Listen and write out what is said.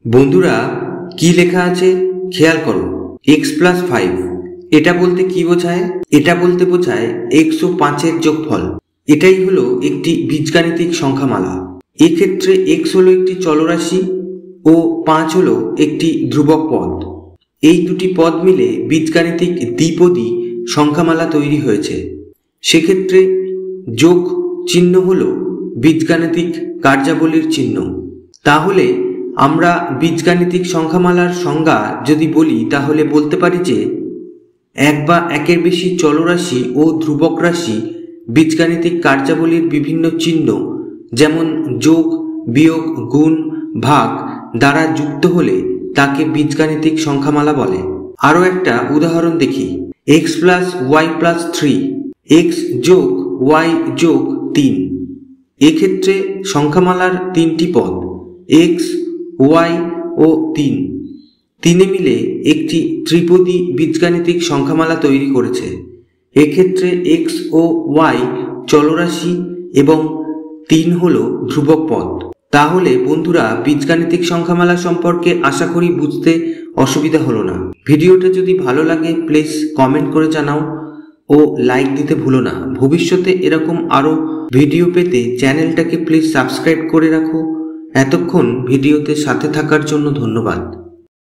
বন্ধুরা, কি লেখা আছে খেয়াল করো। x+5 এটা বলতে কি বোঝায়? এটা বলতে বোঝায় x ও 5-এর যোগফল। এটাই হলো একটি বীজগাণিতিক সংখ্যামালা। এক্ষেত্রে x হলো একটি চলরাশি ও 5 হলো একটি ধ্রুবক পদ। এই দুটি পদ মিলে বীজগাণিতিক দ্বিপদী সংখ্যামালা তৈরি হয়েছে। সেক্ষেত্রে যোগ চিহ্ন হলো বীজগাণিতিক কার্যাবলীর চিহ্ন। তাহলে আমরা বীজগাণিতিক সংখ্যামালার সংজ্ঞা যদি বলি তাহলে বলতে পারি যে এক বা একের বেশি চলরাশি ও ধ্রুবক রাশি বীজগাণিতিক কার্যাবলীর বিভিন্ন চিহ্ন যেমন যোগ, বিয়োগ, গুণ, ভাগ দ্বারা যুক্ত হলে তাকে বীজগাণিতিক সংখ্যামালা বলে। আরও একটা উদাহরণ দেখি। x+y+3, x যোগ y যোগ 3। এক্ষেত্রে সংখ্যামালার তিনটি পদ x, y ও 3 তিনে মিলে একটি ত্রিপদী বীজগাণিতিক সংখ্যামালা তৈরি করেছে। এক্ষেত্রে x ও y চলরাশি এবং 3 হলো ধ্রুবক পদ। তাহলে বন্ধুরা, বীজগাণিতিক সংখ্যামালা সম্পর্কে আশা করি বুঝতে অসুবিধা হলো না। ভিডিওটা যদি ভালো লাগে প্লিজ কমেন্ট করে জানাও ও লাইক দিতে ভুলো না। ভবিষ্যতে এরকম আরও ভিডিও পেতে চ্যানেলটাকে প্লিজ সাবস্ক্রাইব করে রাখো। এতক্ষণ ভিডিওতে সাথে থাকার জন্য ধন্যবাদ।